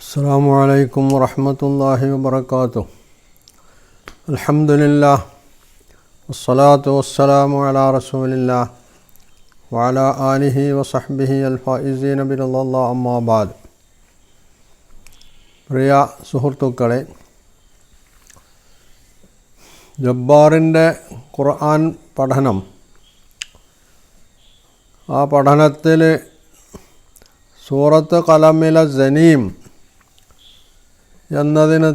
അസ്സലാമു അലൈക്കും വറഹ്മത്തുള്ളാഹി വബറകാതുഹു. അൽഹംദുലില്ലാഹ് വസ്സലാത്തു വസ്സലാമു അലാ റസൂലില്ലാഹ് വഅലാ ആലിഹി വസഹ്ബിഹി അൽഫായിസീന ബിറളില്ലാഹി അമ്മാ ബഅദ്. പ്രിയ സുഹൃത്തുക്കളെ, ജബ്ബാറിൻ്റെ ഖുർആൻ പഠനം, ആ പഠനത്തിൽ സൂറത്ത് ഖലമിലെ സനീം എന്നതിന്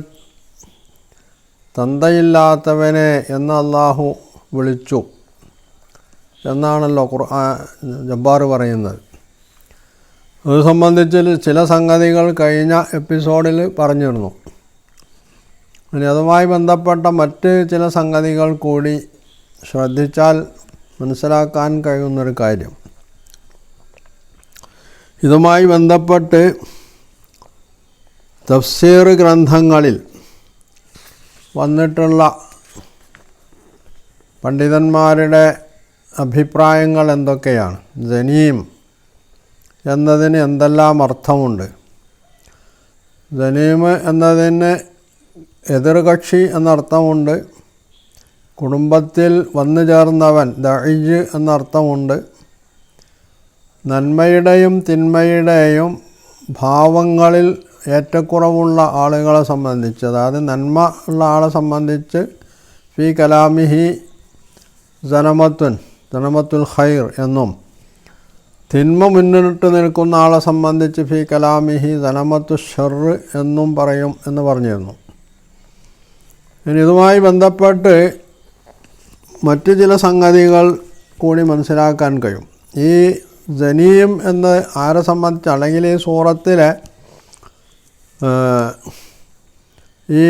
തന്തയില്ലാത്തവനെ എന്ന് അള്ളാഹു വിളിച്ചു എന്നാണല്ലോ ജബ്ബാർ പറയുന്നത്. അത് സംബന്ധിച്ച് ചില സംഗതികൾ കഴിഞ്ഞ എപ്പിസോഡിൽ പറഞ്ഞിരുന്നു. ഇനി അതുമായി ബന്ധപ്പെട്ട മറ്റ് ചില സംഗതികൾ കൂടി ശ്രദ്ധിച്ചാൽ മനസ്സിലാക്കാൻ കഴിയുന്നൊരു കാര്യം, ഇതുമായി ബന്ധപ്പെട്ട് തഫ്സീർ ഗ്രന്ഥങ്ങളിൽ വന്നിട്ടുള്ള പണ്ഡിതന്മാരുടെ അഭിപ്രായങ്ങൾ എന്തൊക്കെയാണ്? സനീം എന്നതിന് എന്തെല്ലാം അർത്ഥമുണ്ട്? സനീം എന്നതിന് എതിർകക്ഷി എന്നർത്ഥമുണ്ട്, കുടുംബത്തിൽ വന്നു ചേർന്നവൻ ദഈജ് എന്നർത്ഥമുണ്ട്, നന്മയുടെയും തിന്മയുടെയും ഭാവങ്ങളിൽ ഏറ്റക്കുറവുള്ള ആളുകളെ സംബന്ധിച്ച്, അതായത് നന്മ ഉള്ള ആളെ സംബന്ധിച്ച് ഫീ കലാമിഹി സനമത്തുൽ ഖൈർ എന്നും, തിന്മ മുന്നിട്ട് നിൽക്കുന്ന ആളെ സംബന്ധിച്ച് ഫീ കലാമിഹി സനമത്തു ഷർ എന്നും പറയും എന്ന് പറഞ്ഞിരുന്നു. ഇനി ഇതുമായി ബന്ധപ്പെട്ട് മറ്റു ചില സംഗതികൾ കൂടി മനസ്സിലാക്കാൻ കഴിയും. ഈ സനീം എന്ന് ആരെ സംബന്ധിച്ച്, അല്ലെങ്കിൽ ഈ സൂറത്തിലെ ഈ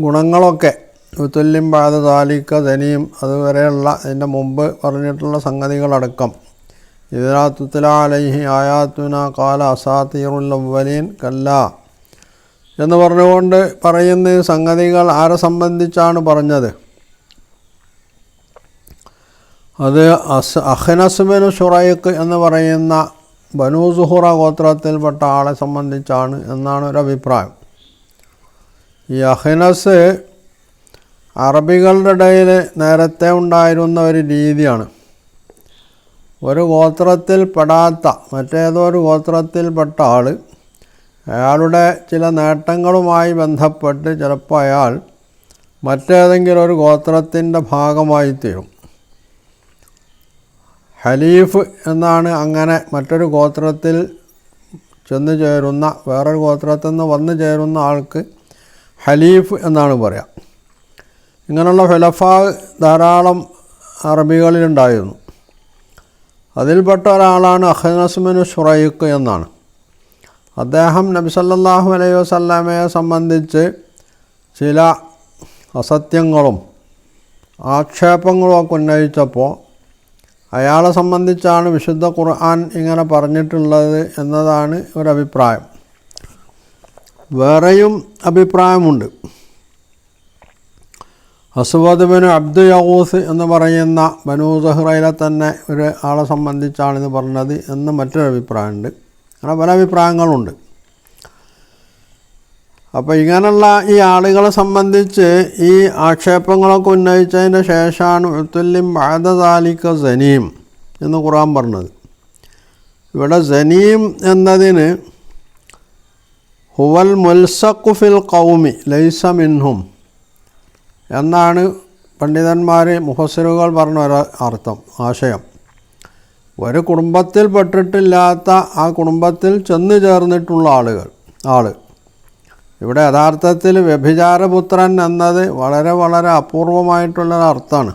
ഗുണങ്ങളൊക്കെ തുല്യം ബാദ ദാലിക സനീം അതുവരെയുള്ള അതിൻ്റെ മുമ്പ് പറഞ്ഞിട്ടുള്ള സംഗതികളടക്കം, ഇദാ തുത്ല അലൈഹി ആയാത്തുന ഖാല അസാതീറുൽ അവ്വലീൻ കല്ല എന്ന് പറഞ്ഞുകൊണ്ട് പറയുന്ന സംഗതികൾ ആരെ സംബന്ധിച്ചാണ് പറഞ്ഞത്? അത് അഖ്നസ് ബിൻ ശുറൈഖ് എന്ന് പറയുന്ന ബനൂ സുഹറ ഗോത്രത്തിൽപ്പെട്ട ആളെ സംബന്ധിച്ചാണ് എന്നാണ് ഒരു അഭിപ്രായം. ഈ അഖ്നസ് അറബികളുടെ ഇടയിൽ നേരത്തെ ഉണ്ടായിരുന്ന ഒരു രീതിയാണ്. ഒരു ഗോത്രത്തിൽ പെടാത്ത മറ്റേതോ ഒരു ഗോത്രത്തിൽപ്പെട്ട ആൾ, അയാളുടെ ചില നേട്ടങ്ങളുമായി ബന്ധപ്പെട്ട് ചിലപ്പോൾ അയാൾ മറ്റേതെങ്കിലും ഒരു ഗോത്രത്തിൻ്റെ ഭാഗമായി തീരും. ഹലീഫ് എന്നാണ് അങ്ങനെ മറ്റൊരു ഗോത്രത്തിൽ ചെന്ന് ചേരുന്ന, വേറൊരു ഗോത്രത്തിൽ നിന്ന് വന്നു ചേരുന്ന ആൾക്ക് ഹലീഫ് എന്നാണ് പറയുക. ഇങ്ങനെയുള്ള ഖുലഫാ ധാരാളം അറബികളിലുണ്ടായിരുന്നു. അതിൽപ്പെട്ട ഒരാളാണ് അഖ്നസ് ബിൻ ശുറൈഖ് എന്നാണ്. അദ്ദേഹം നബി സല്ലല്ലാഹു അലൈഹി വസല്ലമയെ സംബന്ധിച്ച് ചില അസത്യങ്ങളും ആക്ഷേപങ്ങളും ഒക്കെ ഉന്നയിച്ചപ്പോൾ അയാളെ സംബന്ധിച്ചാണ് വിശുദ്ധ ഖുർആൻ ഇങ്ങനെ പറഞ്ഞിട്ടുള്ളത് എന്നതാണ് ഒരഭിപ്രായം. വേറെയും അഭിപ്രായമുണ്ട്. അസ്വദ് ബിൻ അബ്ദു യഗൂസ് എന്ന് പറയുന്ന ബനൂ സഹ്റയിലെ തന്നെ ഒരു ആളെ സംബന്ധിച്ചാണിത് പറഞ്ഞത് എന്ന് മറ്റൊരു അഭിപ്രായമുണ്ട്. അങ്ങനെ പല അഭിപ്രായങ്ങളുണ്ട്. അപ്പോൾ ഇങ്ങനെയുള്ള ഈ ആളുകളെ സംബന്ധിച്ച് ഈ ആക്ഷേപങ്ങളൊക്കെ ഉന്നയിച്ചതിന് ശേഷമാണ് ഉത്തുല്ലിം ബഅദ ദാലിക സനീം എന്ന് ഖുർആൻ പറഞ്ഞത്. ഇവിടെ സനീം എന്നതിന് ഹുവൽ മുൽസഖു ഫിൽ ഖൗമി ലൈസ മിൻഹും എന്നാണ് പണ്ഡിതന്മാർ മുഫസ്സിറുകൾ പറഞ്ഞ ഒരു അർത്ഥം, ആശയം. ഒരു കുടുംബത്തിൽ പെട്ടിട്ടില്ലാത്ത ആ കുടുംബത്തിൽ ചെന്നു ചേർന്നിട്ടുള്ള ആൾ. ഇവിടെ യഥാർത്ഥത്തിൽ വ്യഭിചാരപുത്രൻ എന്നത് വളരെ വളരെ അപൂർവമായിട്ടുള്ളൊരർത്ഥമാണ്.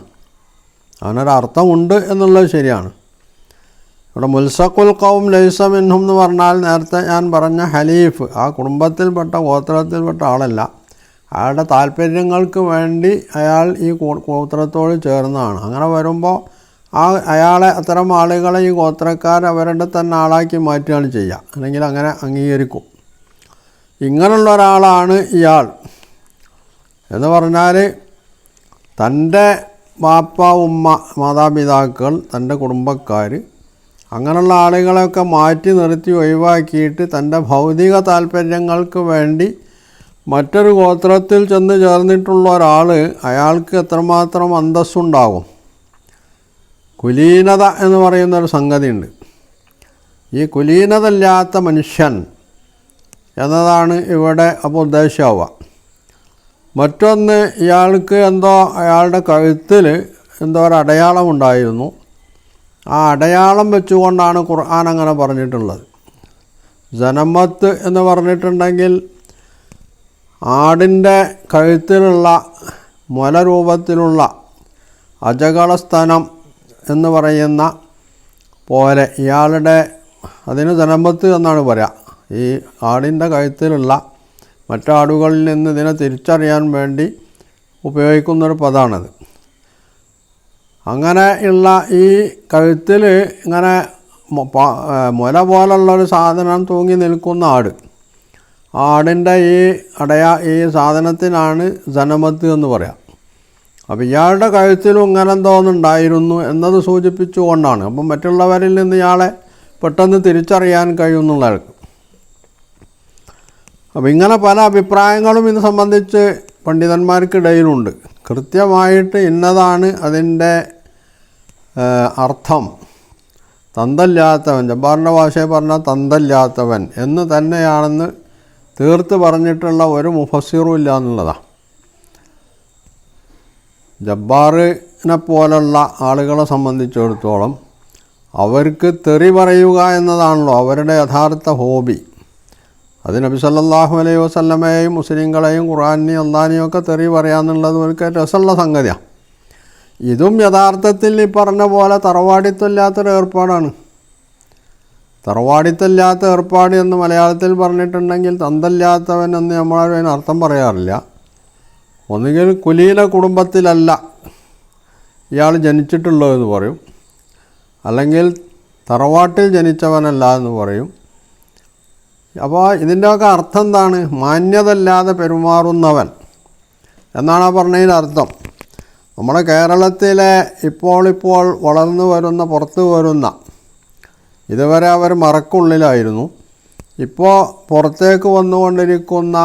അതിനൊരർത്ഥമുണ്ട് എന്നുള്ളത് ശരിയാണ്. ഇവിടെ മുൽസഖുൽ ഖൗം ലൈസ മിൻഹും എന്ന് പറഞ്ഞാൽ നേരത്തെ ഞാൻ പറഞ്ഞ ഹലീഫ് ആ കുടുംബത്തിൽപ്പെട്ട ഗോത്രത്തിൽപ്പെട്ട ആളല്ല, അയാളുടെ താല്പര്യങ്ങൾക്ക് വേണ്ടി അയാൾ ഈ ഗോത്രത്തോട് ചേർന്നതാണ്. അങ്ങനെ വരുമ്പോൾ അയാളെ അത്തരം ആളുകളെ ഈ ഗോത്രക്കാർ അവരുടെ തന്നെ ആളാക്കി മാറ്റുകയാണ് ചെയ്യുക, അല്ലെങ്കിൽ അങ്ങനെ അംഗീകരിക്കും. ഇങ്ങനെയുള്ള ഒരാളാണ് ഇയാൾ എന്ന് പറഞ്ഞാൽ തൻ്റെ വാപ്പ ഉമ്മ മാതാപിതാക്കൾ തൻ്റെ കുടുംബക്കാർ അങ്ങനെയുള്ള ആളുകളെയൊക്കെ മാറ്റി നിർത്തി ഒഴിവാക്കിയിട്ട് തൻ്റെ ഭൗതിക താല്പര്യങ്ങൾക്ക് വേണ്ടി മറ്റൊരു ഗോത്രത്തിൽ ചെന്ന് ചേർന്നിട്ടുള്ള ഒരാൾ അയാൾക്ക് എത്രമാത്രം അന്തസ്സുണ്ടാകും. കുലീനത എന്ന് പറയുന്നൊരു സംഗതിയുണ്ട്. ഈ കുലീനതയില്ലാത്ത മനുഷ്യൻ എന്നതാണ് ഇവിടെ അപ്പോൾ ഉദ്ദേശമാവുക. മറ്റൊന്ന്, ഇയാൾക്ക് എന്തോ അയാളുടെ കഴുത്തിൽ എന്തോ ഒരു അടയാളമുണ്ടായിരുന്നു. ആ അടയാളം വെച്ചുകൊണ്ടാണ് ഖുർആൻ അങ്ങനെ പറഞ്ഞിട്ടുള്ളത്. ജനമത്ത് എന്ന് പറഞ്ഞിട്ടുണ്ടെങ്കിൽ ആടിൻ്റെ കഴുത്തിലുള്ള മുല രൂപത്തിലുള്ള അജകളസ്തനം എന്ന് പറയുന്ന പോലെ ഇയാളുടെ, അതിന് ജനമത്ത് എന്നാണ് പറയുക. ഈ ആടിൻ്റെ കഴുത്തിലുള്ള മറ്റാടുകളിൽ നിന്ന് ഇതിനെ തിരിച്ചറിയാൻ വേണ്ടി ഉപയോഗിക്കുന്നൊരു പദമാണത്. അങ്ങനെയുള്ള ഈ കഴുത്തിൽ ഇങ്ങനെ മുല പോലുള്ളൊരു സാധനം തൂങ്ങി നിൽക്കുന്ന ആട്, ആടിൻ്റെ ഈ സാധനത്തിനാണ് ജനമത്ത് എന്ന് പറയാം. അപ്പോൾ ഇയാളുടെ കഴുത്തിലും ഇങ്ങനെ എന്തോന്നുണ്ടായിരുന്നു എന്നത് സൂചിപ്പിച്ചുകൊണ്ടാണ്. അപ്പം മറ്റുള്ളവരിൽ നിന്ന് ഇയാളെ പെട്ടെന്ന് തിരിച്ചറിയാൻ കഴിയുന്നുള്ള ആൾക്ക്. അപ്പോൾ ഇങ്ങനെ പല അഭിപ്രായങ്ങളും ഇത് സംബന്ധിച്ച് പണ്ഡിതന്മാർക്കിടയിലുണ്ട്. കൃത്യമായിട്ട് ഇന്നതാണ് അതിൻ്റെ അർത്ഥം. തന്തല്ലാത്തവൻ, ജബ്ബാറിൻ്റെ ഭാഷയിൽ പറഞ്ഞാൽ തന്തല്ലാത്തവൻ എന്ന് തന്നെയാണെന്ന് തീർത്ത് പറഞ്ഞിട്ടുള്ള ഒരു മുഫസ്സിറും ഇല്ല എന്നുള്ളതാണ്. ജബ്ബാറിനെ പോലുള്ള ആളുകളെ സംബന്ധിച്ചിടത്തോളം അവർക്ക് തെറി പറയുക എന്നതാണല്ലോ അവരുടെ യഥാർത്ഥ ഹോബി. അത് നബി സല്ലല്ലാഹു അലൈഹി വസല്ലമയെയും മുസ്ലിങ്ങളെയും ഖുർആനെയും അള്ളാഹിനെയും ഒക്കെ തെറി പറയാന്നുള്ളത് അവർക്ക് രസമുള്ള സംഗതിയാണ്. ഇതും യഥാർത്ഥത്തിൽ ഈ പറഞ്ഞ പോലെ തറവാടിത്തമില്ലാത്തൊരു ഏർപ്പാടാണ്. തറവാടിത്തമില്ലാത്ത ഏർപ്പാട് എന്ന് മലയാളത്തിൽ പറഞ്ഞിട്ടുണ്ടെങ്കിൽ തന്തല്ലാത്തവൻ എന്ന് നമ്മളാരും അതിന് അർത്ഥം പറയാറില്ല. ഒന്നുകിൽ കുലീന കുടുംബത്തിലല്ല ഇയാൾ ജനിച്ചിട്ടുള്ളതെന്ന് പറയും, അല്ലെങ്കിൽ തറവാട്ടിൽ ജനിച്ചവനല്ല എന്ന് പറയും. അപ്പോൾ ഇതിൻ്റെയൊക്കെ അർത്ഥം എന്താണ്? മാന്യതല്ലാതെ പെരുമാറുന്നവൻ എന്നാണ് ആ പറഞ്ഞതിൻ്റെ അർത്ഥം. നമ്മുടെ കേരളത്തിലെ ഇപ്പോൾ വളർന്നു വരുന്ന, പുറത്തു വരുന്ന, ഇതുവരെ അവർ മറക്കുള്ളിലായിരുന്നു, ഇപ്പോൾ പുറത്തേക്ക് വന്നുകൊണ്ടിരിക്കുന്ന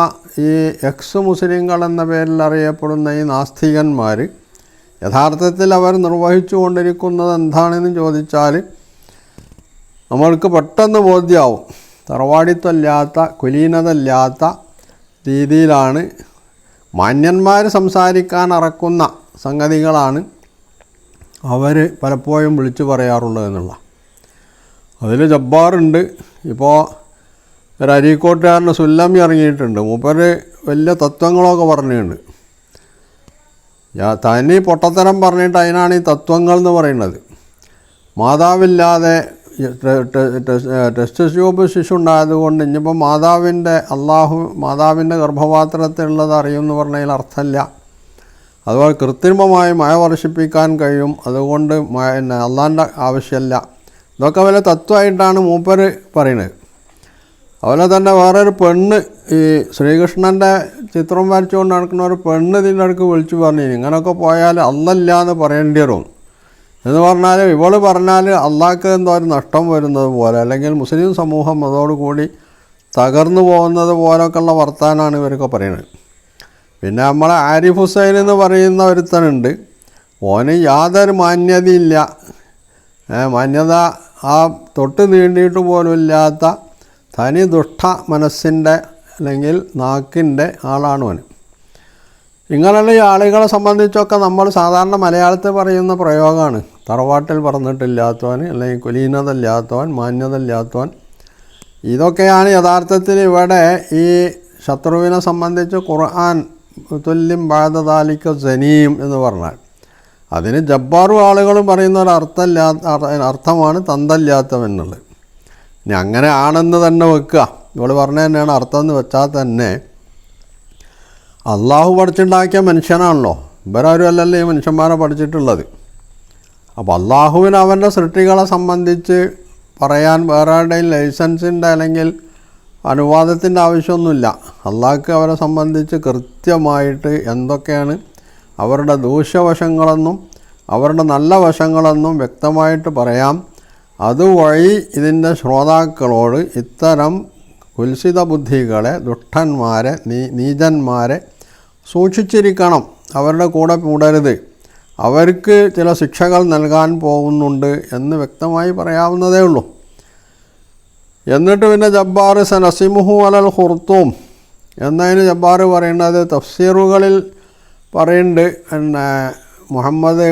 ഈ എക്സ് മുസ്ലിങ്ങൾ എന്ന പേരിൽ അറിയപ്പെടുന്ന ഈ നാസ്തികന്മാർ യഥാർത്ഥത്തിൽ അവർ നിർവഹിച്ചു കൊണ്ടിരിക്കുന്നത് എന്താണെന്ന് ചോദിച്ചാൽ നമ്മൾക്ക് പെട്ടെന്ന് ബോധ്യമാവും. തറവാടിത്തമില്ലാത്ത, കുലീനതയില്ലാത്ത രീതിയിലാണ് മാന്യന്മാർ സംസാരിക്കാൻ അറക്കുന്ന സംഗതികളാണ് അവർ പലപ്പോഴും വിളിച്ചു പറയാറുള്ളത് എന്നുള്ള. അതിൽ ജബ്ബാറുണ്ട്. ഇപ്പോൾ ഒരു അരീക്കോട്ടുകാരന് സുല്ലമി ഇറങ്ങിയിട്ടുണ്ട്. മൂപ്പര് വലിയ തത്വങ്ങളൊക്കെ പറഞ്ഞിട്ടുണ്ട്. തനി പൊട്ടത്തരം പറഞ്ഞിട്ട് അതിനാണ് ഈ തത്വങ്ങൾ എന്ന് പറയുന്നത്. മാതാവില്ലാതെ ടെസ്റ്റ് ട്യൂബ് ശിശു ഉണ്ടായതുകൊണ്ട് ഇനിയിപ്പോൾ മാതാവിൻ്റെ ഗർഭപാത്രത്തിലുള്ളത് അറിയുമെന്ന് പറഞ്ഞതിൽ അർത്ഥമില്ല. അതുപോലെ കൃത്രിമമായി മഴ വർഷിപ്പിക്കാൻ കഴിയും, അതുകൊണ്ട് അള്ളാൻ്റെ ആവശ്യമില്ല. ഇതൊക്കെ വല്ല തത്വമായിട്ടാണ് മൂപ്പര് പറയുന്നത്. അതുപോലെ തന്നെ വേറൊരു പെണ്ണ്, ഈ ശ്രീകൃഷ്ണൻ്റെ ചിത്രം വരച്ചുകൊണ്ട് നടക്കുന്ന ഒരു പെണ്ണ് ഇതിൻ്റെ അടുക്ക് വിളിച്ചു പറഞ്ഞു, ഇങ്ങനെയൊക്കെ പോയാൽ അള്ളല്ല എന്ന് പറയേണ്ടി വരും എന്ന് പറഞ്ഞാൽ, ഇവള് പറഞ്ഞാൽ അള്ളാഹ്ക്ക് എന്തോ ഒരു നഷ്ടം വരുന്നത് പോലെ, അല്ലെങ്കിൽ മുസ്ലിം സമൂഹം അതോടുകൂടി തകർന്നു പോകുന്നത് പോലൊക്കെയുള്ള വർത്താനാണ് ഇവരൊക്കെ പറയുന്നത്. പിന്നെ നമ്മളെ ആരിഫ് ഹുസൈൻ എന്ന് പറയുന്ന ഒരുത്തനുണ്ട്. ഓന് യാതൊരു മാന്യതയില്ല, മാന്യത ആ തൊട്ട് നീണ്ടിയിട്ട് പോലും ഇല്ലാത്ത തനി ദുഷ്ട മനസ്സിൻ്റെ അല്ലെങ്കിൽ നാക്കിൻ്റെ ആളാണ് ഓന്. ഇങ്ങനെയുള്ള ഈ ആളുകളെ സംബന്ധിച്ചൊക്കെ നമ്മൾ സാധാരണ മലയാളത്തിൽ പറയുന്ന പ്രയോഗമാണ് തറവാട്ടിൽ പറഞ്ഞിട്ടില്ലാത്തവൻ, അല്ലെങ്കിൽ കുലീനതയില്ലാത്തവൻ, മാന്യതയില്ലാത്തവൻ. ഇതൊക്കെയാണ് യഥാർത്ഥത്തിൽ ഇവിടെ ഈ ശത്രുവിനെ സംബന്ധിച്ച് ഖുർആൻ തുല്യം ബാദദാലിക സനീം എന്ന് പറഞ്ഞാൽ അതിന് ജബ്ബാറും ആളുകളും പറയുന്ന ഒരു അർത്ഥമാണ് തന്തല്ലാത്തവൻ എന്നുള്ളത്. ഇനി അങ്ങനെ ആണെന്ന് തന്നെ വെക്കുക, ഇവൾ പറഞ്ഞ തന്നെയാണ് അർത്ഥം എന്ന് വെച്ചാൽ തന്നെ അള്ളാഹു പഠിച്ചുണ്ടാക്കിയ മനുഷ്യനാണല്ലോ, ഇവരാരും അല്ലല്ലോ ഈ മനുഷ്യന്മാരെ പഠിച്ചിട്ടുള്ളത്. അപ്പോൾ അള്ളാഹുവിന് അവൻ്റെ സൃഷ്ടികളെ സംബന്ധിച്ച് പറയാൻ വേറെ ആരുടെയും ലൈസൻസിൻ്റെ അല്ലെങ്കിൽ അനുവാദത്തിൻ്റെ ആവശ്യമൊന്നുമില്ല. അള്ളാഹ്ക്ക് അവരെ സംബന്ധിച്ച് കൃത്യമായിട്ട് എന്തൊക്കെയാണ് അവരുടെ ദൂഷ്യവശങ്ങളെന്നും അവരുടെ നല്ല വശങ്ങളെന്നും വ്യക്തമായിട്ട് പറയാം. അതുവഴി ഇതിൻ്റെ ശ്രോതാക്കളോട് ഇത്തരം കുൽസിത ബുദ്ധികളെ, ദുഷ്ടന്മാരെ, നീചന്മാരെ സൂക്ഷിച്ചിരിക്കണം, അവരുടെ കൂടെ കൂടരുത്, അവർക്ക് ചില ശിക്ഷകൾ നൽകാൻ പോകുന്നുണ്ട് എന്ന് വ്യക്തമായി പറയാവുന്നതേ ഉള്ളൂ. എന്നിട്ട് പിന്നെ ജബ്ബാർ സനസിമുഹു അലൽ ഖുർത്തൂം എന്നതിന് ജബ്ബാർ പറയുന്നത് തഫ്സീറുകളിൽ പറയുന്നുണ്ട്. പിന്നെ മുഹമ്മദ്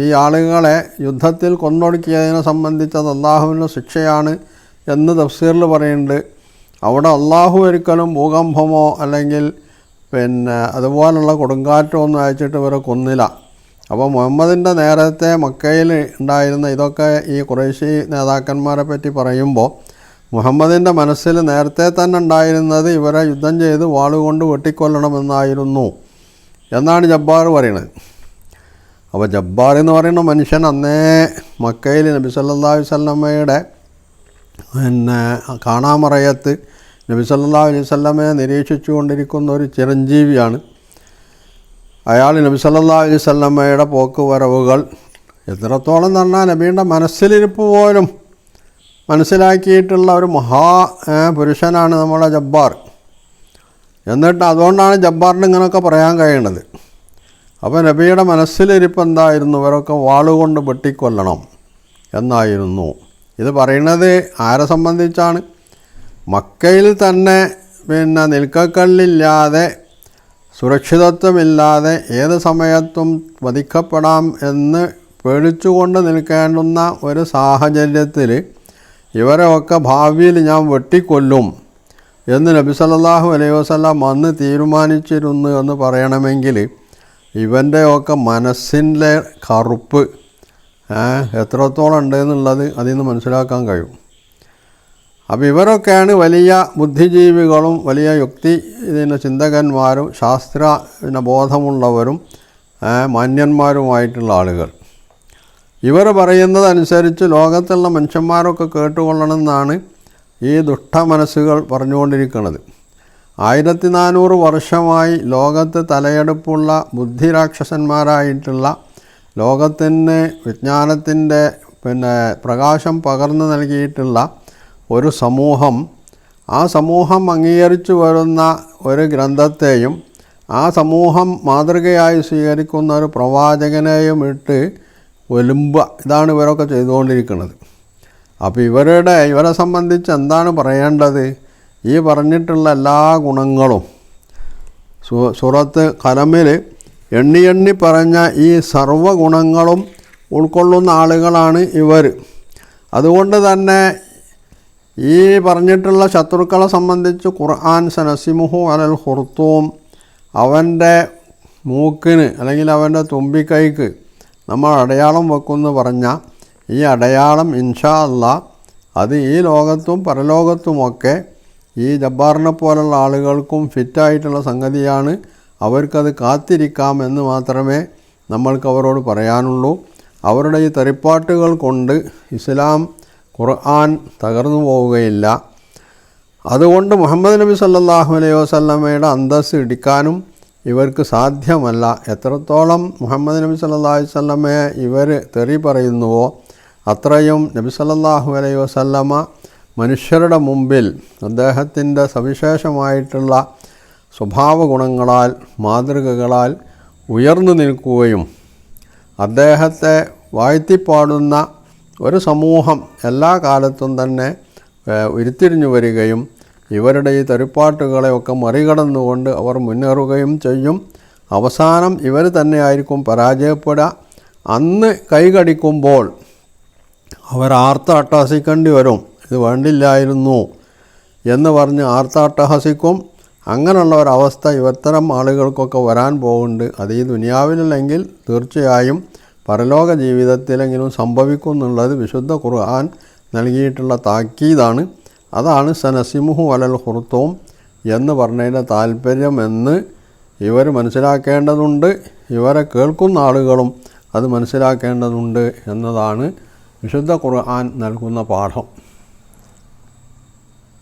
ഈ ആളുകളെ യുദ്ധത്തിൽ കൊന്നൊടുക്കിയതിനെ സംബന്ധിച്ചത് അള്ളാഹുവിൻ്റെ ശിക്ഷയാണ് എന്ന് തഫ്സീറിൽ പറയുന്നുണ്ട്. അവിടെ അള്ളാഹു ഒരിക്കലും ഭൂകമ്പമോ അല്ലെങ്കിൽ അതുപോലുള്ള കൊടുങ്കാറ്റോ ഒന്നും അയച്ചിട്ട് ഇവരെ കൊന്നില്ല. അപ്പോൾ മുഹമ്മദിൻ്റെ നേരത്തെ മക്കയിൽ ഉണ്ടായിരുന്ന ഇതൊക്കെ ഈ ഖുറൈശി നേതാക്കന്മാരെ പറ്റി പറയുമ്പോൾ മുഹമ്മദിൻ്റെ മനസ്സിൽ നേരത്തെ തന്നെ ഉണ്ടായിരുന്നത് ഇവരെ യുദ്ധം ചെയ്ത് വാളുകൊണ്ട് വെട്ടിക്കൊല്ലണമെന്നായിരുന്നു എന്നാണ് ജബ്ബാർ പറയുന്നത്. അപ്പോൾ ജബ്ബാർ എന്ന് പറയുന്ന മനുഷ്യൻ അന്നേ മക്കയിൽ നബി സല്ലല്ലാഹു അലൈഹി വസല്ലമയുടെ കാണാമറയത്ത് നബി സല്ലല്ലാഹു അലൈഹി വസല്ലമയെ നിരീക്ഷിച്ചു കൊണ്ടിരിക്കുന്ന ഒരു ചിരഞ്ജീവിയാണ്. അയാൾ നബി സല്ലല്ലാഹു അലൈഹി വസല്ലമയുടെ പോക്ക് വരവുകൾ എത്രത്തോളം പറഞ്ഞാൽ നബിയുടെ മനസ്സിലിരിപ്പ് പോലും മനസ്സിലാക്കിയിട്ടുള്ള ഒരു പുരുഷനാണ് നമ്മുടെ ജബ്ബാർ. എന്നിട്ട് അതുകൊണ്ടാണ് ജബ്ബാറിന് ഇങ്ങനെയൊക്കെ പറയാൻ കഴിയുന്നത്. അപ്പോൾ നബിയുടെ മനസ്സിലിരിപ്പ് എന്തായിരുന്നു? ഇവരൊക്കെ വാളുകൊണ്ട് വെട്ടിക്കൊല്ലണം എന്നായിരുന്നു. ഇത് പറയുന്നത് ആരെ സംബന്ധിച്ചാണ്? മക്കയിൽ തന്നെ നിൽക്കക്കല്ലില്ലാതെ, സുരക്ഷിതത്വമില്ലാതെ ഏത് സമയത്തും വധിക്കപ്പെടാം എന്ന് പേടിച്ചുകൊണ്ട് നിൽക്കേണ്ടുന്ന ഒരു സാഹചര്യത്തിൽ ഇവരെയൊക്കെ ഭാവിയിൽ ഞാൻ വെട്ടിക്കൊല്ലും എന്ന് നബി സല്ലല്ലാഹു അലൈഹി വസല്ലം അന്ന് തീരുമാനിച്ചിരുന്നു എന്ന് പറയണമെങ്കിൽ ഇവൻ്റെയൊക്കെ മനസ്സിൻ്റെ കറുപ്പ് എത്രത്തോളം ഉണ്ടെന്നുള്ളത് അതിൽ നിന്ന് മനസ്സിലാക്കാൻ കഴിയും. അപ്പോൾ ഇവരൊക്കെയാണ് വലിയ ബുദ്ധിജീവികളും വലിയ ചിന്തകന്മാരും ശാസ്ത്ര ബോധമുള്ളവരും മാന്യന്മാരുമായിട്ടുള്ള ആളുകൾ. ഇവർ പറയുന്നതനുസരിച്ച് ലോകത്തുള്ള മനുഷ്യന്മാരൊക്കെ കേട്ടുകൊള്ളണമെന്നാണ് ഈ ദുഷ്ടമനസ്സുകൾ പറഞ്ഞുകൊണ്ടിരിക്കുന്നത്. 1400 വർഷമായി ലോകത്ത് തലയെടുപ്പുള്ള ബുദ്ധിരാക്ഷസന്മാരായിട്ടുള്ള, ലോകത്തിന് വിജ്ഞാനത്തിൻ്റെ പ്രകാശം പകർന്നു നൽകിയിട്ടുള്ള ഒരു സമൂഹം, ആ സമൂഹം അംഗീകരിച്ചു വരുന്ന ഒരു ഗ്രന്ഥത്തെയും ആ സമൂഹം മാതൃകയായി സ്വീകരിക്കുന്ന ഒരു പ്രവാചകനെയും ഇട്ട് ഒലുമ്പുക, ഇതാണ് ഇവരൊക്കെ ചെയ്തുകൊണ്ടിരിക്കുന്നത്. അപ്പോൾ ഇവരെ സംബന്ധിച്ച് എന്താണ് പറയേണ്ടത്? ഈ പറഞ്ഞിട്ടുള്ള എല്ലാ ഗുണങ്ങളും സൂറത്ത് ഖലമിൽ എണ്ണി പറഞ്ഞ ഈ സർവ്വഗുണങ്ങളും ഉൾക്കൊള്ളുന്ന ആളുകളാണ് ഇവർ. അതുകൊണ്ട് തന്നെ ഈ പറഞ്ഞിട്ടുള്ള ശത്രുക്കളെ സംബന്ധിച്ച് ഖുർആൻ സനസിമുഹു അലൽ ഖുർത്തൂം, അവൻ്റെ മൂക്കിന് അല്ലെങ്കിൽ അവൻ്റെ തുമ്പിക്കൈക്ക് നമ്മൾ അടയാളം വെക്കുമെന്ന് പറഞ്ഞ ഈ അടയാളം ഇൻഷാ അല്ലാഹ് അത് ഈ ലോകത്തും പരലോകത്തുമൊക്കെ ഈ ജബ്ബാറിനെ പോലുള്ള ആളുകൾക്കും ഫിറ്റായിട്ടുള്ള സംഗതിയാണ്. അവർക്കത് കാത്തിരിക്കാമെന്ന് മാത്രമേ നമ്മൾക്ക് അവരോട് പറയാനുള്ളൂ. അവരുടെ ഈ തെറിപ്പാട്ടുകൾ കൊണ്ട് ഇസ്ലാം ഖുർആൻ തകർന്നു പോവുകയില്ല. അതുകൊണ്ട് മുഹമ്മദ് നബി സല്ലല്ലാഹു അലൈഹി വസല്ലമയുടെ അന്തസ്സ് ഇടിക്കാനും ഇവർക്ക് സാധ്യമല്ല. എത്രത്തോളം മുഹമ്മദ് നബി സല്ലല്ലാഹു അലൈഹി വസല്ലമയെ ഇവർ തെറി പറയുന്നുവോ അത്രയും നബി സല്ലല്ലാഹു അലൈഹി വസല്ലമ മനുഷ്യരുടെ മുമ്പിൽ അദ്ദേഹത്തിൻ്റെ സവിശേഷമായിട്ടുള്ള സ്വഭാവ ഗുണങ്ങളാൽ, മാതൃകകളാൽ ഉയർന്നു നിൽക്കുകയും അദ്ദേഹത്തെ വാഴ്ത്തിപ്പാടുന്ന ഒരു സമൂഹം എല്ലാ കാലത്തും തന്നെ ഉരുത്തിരിഞ്ഞു വരികയും ഇവരുടെ ഈ തെറിപ്പാട്ടുകളെയൊക്കെ മറികടന്നുകൊണ്ട് അവർ മുന്നേറുകയും ചെയ്യും. അവസാനം ഇവർ തന്നെയായിരിക്കും പരാജയപ്പെടുക. അന്ന് കൈകടിക്കുമ്പോൾ അവർ അട്ടഹസിക്കേണ്ടി വരും, ഇത് വേണ്ടില്ലായിരുന്നു എന്ന് പറഞ്ഞ് അട്ടഹസിക്കും. അങ്ങനെയുള്ള ഒരവസ്ഥ ഇത്തരം ആളുകൾക്കൊക്കെ വരാൻ പോകുന്നുണ്ട്. അത് ഈ ദുനിയാവിലല്ലെങ്കിൽ തീർച്ചയായും പരലോക ജീവിതത്തിലെങ്കിലും സംഭവിക്കും എന്നുള്ളത് വിശുദ്ധ ഖുർആൻ നൽകിയിട്ടുള്ള താക്കീതാണ്. അതാണ് സനസിമുഹു അലൽ ഖുർത്തൂം എന്ന് പറഞ്ഞതിൻ്റെ താല്പര്യമെന്ന് ഇവർ മനസ്സിലാക്കേണ്ടതുണ്ട്. ഇവരെ കേൾക്കുന്ന ആളുകളും അത് മനസ്സിലാക്കേണ്ടതുണ്ട് എന്നതാണ് വിശുദ്ധ ഖുർആൻ നൽകുന്ന പാഠം.